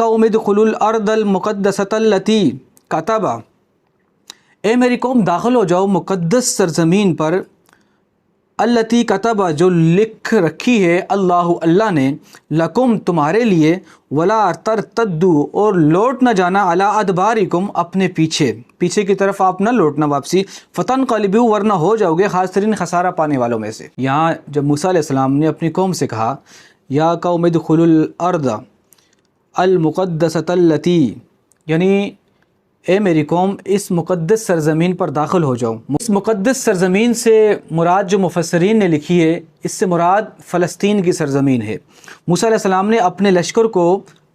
قوم ادخلوا الارض المقدسۃ التی کتب، اے میری قوم داخل ہو جاؤ مقدس سرزمین پر، التی کتب جو لکھ رکھی ہے اللہ نے، لکم تمہارے لیے، ولا ترتدوا اور لوٹ نہ جانا، علی ادبارکم اپنے پیچھے کی طرف آپ نہ لوٹنا واپسی، فتنقلبوا ورنہ ہو جاؤ گے خاسرین خسارہ پانے والوں میں سے۔ یہاں جب موسیٰ علیہ السلام نے اپنی قوم سے کہا یا قوم ادخلوا الارض المقدسۃ التی، یعنی اے میری قوم اس مقدس سرزمین پر داخل ہو جاؤ۔ اس مقدس سرزمین سے مراد جو مفسرین نے لکھی ہے، اس سے مراد فلسطین کی سرزمین ہے۔ موسیٰ علیہ السلام نے اپنے لشکر کو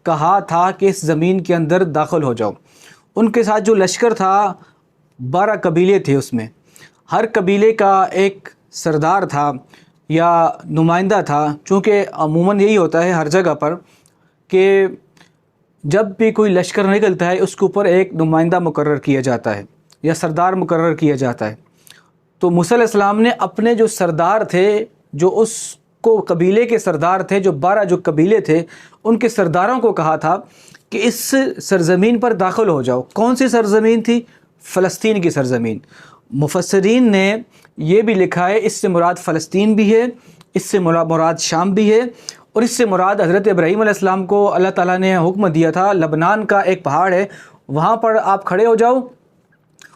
کہا تھا کہ اس زمین کے اندر داخل ہو جاؤ۔ ان کے ساتھ جو لشکر تھا 12 قبیلے تھے، اس میں ہر قبیلے کا ایک سردار تھا یا نمائندہ تھا، چونکہ عموماً یہی ہوتا ہے ہر جگہ پر کہ جب بھی کوئی لشکر نکلتا ہے اس کے اوپر ایک نمائندہ مقرر کیا جاتا ہے یا سردار مقرر کیا جاتا ہے۔ تو موسیٰ علیہ السلام نے اپنے جو سردار تھے، جو اس کو قبیلے کے سردار تھے، جو 12 جو قبیلے تھے، ان کے سرداروں کو کہا تھا کہ اس سرزمین پر داخل ہو جاؤ۔ کون سی سرزمین تھی؟ فلسطین کی سرزمین۔ مفسرین نے یہ بھی لکھا ہے اس سے مراد فلسطین بھی ہے، اس سے مراد شام بھی ہے، اور اس سے مراد حضرت ابراہیم علیہ السلام کو اللہ تعالیٰ نے حکم دیا تھا، لبنان کا ایک پہاڑ ہے وہاں پر آپ کھڑے ہو جاؤ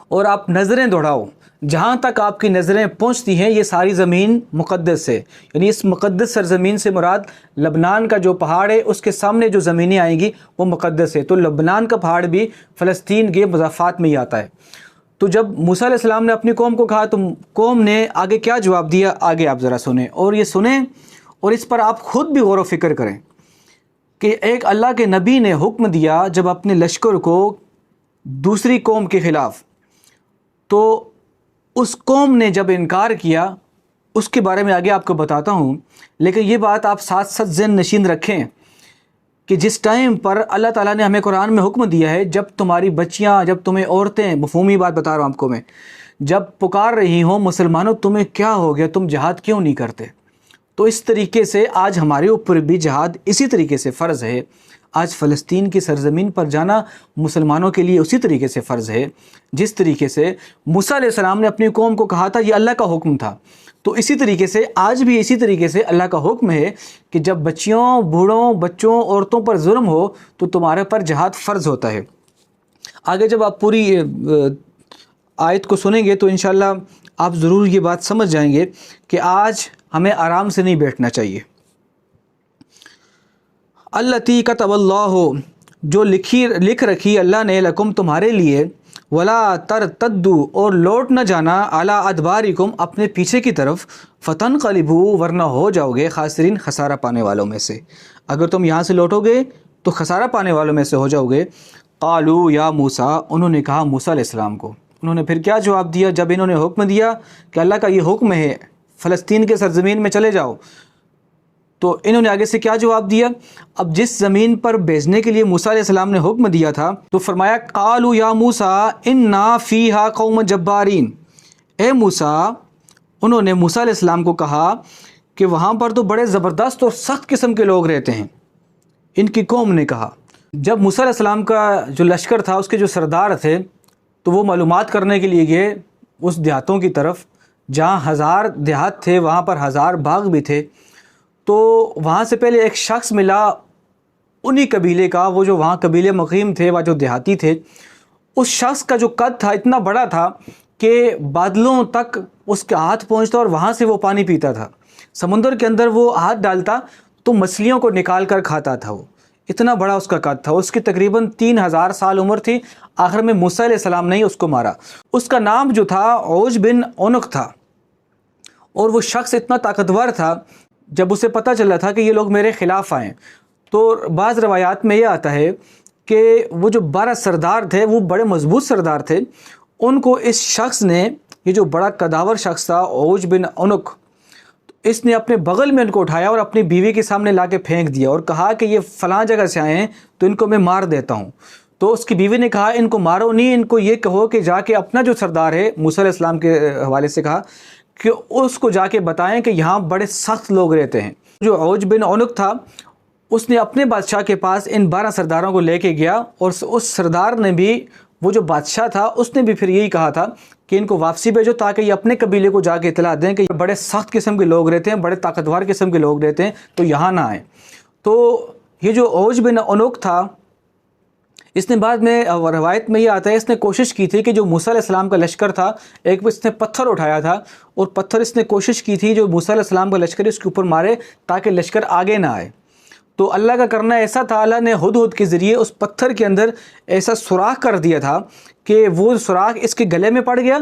اور آپ نظریں دوڑاؤ، جہاں تک آپ کی نظریں پہنچتی ہیں یہ ساری زمین مقدس ہے۔ یعنی اس مقدس سرزمین سے مراد لبنان کا جو پہاڑ ہے، اس کے سامنے جو زمینیں آئیں گی وہ مقدس ہے۔ تو لبنان کا پہاڑ بھی فلسطین کے مضافات میں ہی آتا ہے۔ تو جب موسیٰ علیہ السلام نے اپنی قوم کو کہا تو قوم نے آگے کیا جواب دیا، آگے آپ ذرا سنیں، اور یہ سنیں اور اس پر آپ خود بھی غور و فکر کریں کہ ایک اللہ کے نبی نے حکم دیا جب اپنے لشکر کو دوسری قوم کے خلاف، تو اس قوم نے جب انکار کیا، اس کے بارے میں آگے آپ کو بتاتا ہوں، لیکن یہ بات آپ ساتھ ساتھ ذہن نشین رکھیں کہ جس ٹائم پر اللہ تعالیٰ نے ہمیں قرآن میں حکم دیا ہے، جب تمہاری بچیاں، جب تمہیں عورتیں، مفہومی بات بتا رہا ہوں آپ کو میں، جب پکار رہی ہوں مسلمانوں تمہیں کیا ہو گیا، تم جہاد کیوں نہیں کرتے، تو اس طریقے سے آج ہمارے اوپر بھی جہاد اسی طریقے سے فرض ہے۔ آج فلسطین کی سرزمین پر جانا مسلمانوں کے لیے اسی طریقے سے فرض ہے جس طریقے سے موسیٰ علیہ السلام نے اپنی قوم کو کہا تھا، یہ اللہ کا حکم تھا۔ تو اسی طریقے سے آج بھی اسی طریقے سے اللہ کا حکم ہے کہ جب بچیوں، بوڑھوں، بچوں، عورتوں پر ظلم ہو تو تمہارے پر جہاد فرض ہوتا ہے۔ آگے جب آپ پوری آیت کو سنیں گے تو انشاءاللہ آپ ضرور یہ بات سمجھ جائیں گے کہ آج ہمیں آرام سے نہیں بیٹھنا چاہیے۔ التی کتب اللہ، جو لکھ رکھی اللہ نے، لکم تمہارے لیے، ولا ترتدوا اور لوٹ نہ جانا، علی ادبارکم اپنے پیچھے کی طرف، فتنقلبوا ورنہ ہو جاؤ گے خاسرین خسارہ پانے والوں میں سے۔ اگر تم یہاں سے لوٹو گے تو خسارہ پانے والوں میں سے ہو جاؤ گے۔ قالوا یا موسیٰ، انہوں نے کہا موسیٰ علیہ السلام کو، انہوں نے پھر کیا جواب دیا جب انہوں نے حکم دیا کہ اللہ کا یہ حکم ہے فلسطین کے سرزمین میں چلے جاؤ، تو انہوں نے آگے سے کیا جواب دیا؟ اب جس زمین پر بھیجنے کے لیے موسیٰ علیہ السلام نے حکم دیا تھا تو فرمایا قالوا یا موسیٰ انا فیہا قوم جبارین، اے موسیٰ، انہوں نے موسیٰ علیہ السلام کو کہا کہ وہاں پر تو بڑے زبردست اور سخت قسم کے لوگ رہتے ہیں۔ ان کی قوم نے کہا، جب موسیٰ علیہ السلام کا جو لشکر تھا، اس کے جو سردار تھے، تو وہ معلومات کرنے کے لیے گئے اس دیہاتوں کی طرف جہاں 1000 دیہات تھے، وہاں پر 1000 باغ بھی تھے۔ تو وہاں سے پہلے ایک شخص ملا انہی قبیلے کا، وہ جو وہاں قبیلے مقیم تھے، وہ جو دیہاتی تھے، اس شخص کا جو قد تھا اتنا بڑا تھا کہ بادلوں تک اس کے ہاتھ پہنچتا اور وہاں سے وہ پانی پیتا تھا۔ سمندر کے اندر وہ ہاتھ ڈالتا تو مچھلیوں کو نکال کر کھاتا تھا، وہ اتنا بڑا اس کا قد تھا۔ اس کی تقریباً 3000 سال عمر تھی۔ آخر میں موسیٰ علیہ السلام نے اس کو مارا۔ اس کا نام جو تھا عوج بن عنق تھا، اور وہ شخص اتنا طاقتور تھا، جب اسے پتہ چلا تھا کہ یہ لوگ میرے خلاف آئیں، تو بعض روایات میں یہ آتا ہے کہ وہ جو 12 سردار تھے وہ بڑے مضبوط سردار تھے، ان کو اس شخص نے، یہ جو بڑا قداور شخص تھا عوج بن عنق، اس نے اپنے بغل میں ان کو اٹھایا اور اپنی بیوی کے سامنے لا کے پھینک دیا اور کہا کہ یہ فلاں جگہ سے آئے ہیں تو ان کو میں مار دیتا ہوں۔ تو اس کی بیوی نے کہا ان کو مارو نہیں، ان کو یہ کہو کہ جا کے اپنا جو سردار ہے، موسیٰ علیہ السلام کے حوالے سے کہا کہ اس کو جا کے بتائیں کہ یہاں بڑے سخت لوگ رہتے ہیں۔ جو عوج بن عنق تھا اس نے اپنے بادشاہ کے پاس ان 12 سرداروں کو لے کے گیا، اور اس سردار نے بھی، وہ جو بادشاہ تھا اس نے بھی پھر یہی کہا تھا کہ ان کو واپسی بھیجو تاکہ یہ اپنے قبیلے کو جا کے اطلاع دیں کہ بڑے سخت قسم کے لوگ رہتے ہیں، بڑے طاقتور قسم کے لوگ رہتے ہیں، تو یہاں نہ آئیں۔ تو یہ جو اوج بن عنق تھا، اس نے بعد میں روایت میں یہ آتا ہے اس نے کوشش کی تھی کہ جو موسیٰ علیہ السلام کا لشکر تھا، ایک اس نے پتھر اٹھایا تھا اور پتھر اس نے کوشش کی تھی جو موسیٰ علیہ السلام کا لشکر ہے اس کے اوپر مارے تاکہ لشکر آگے نہ آئے۔ تو اللہ کا کرنا ایسا تھا، اللہ نے ہدہد کے ذریعے اس پتھر کے اندر ایسا سوراخ کر دیا تھا کہ وہ سوراخ اس کے گلے میں پڑ گیا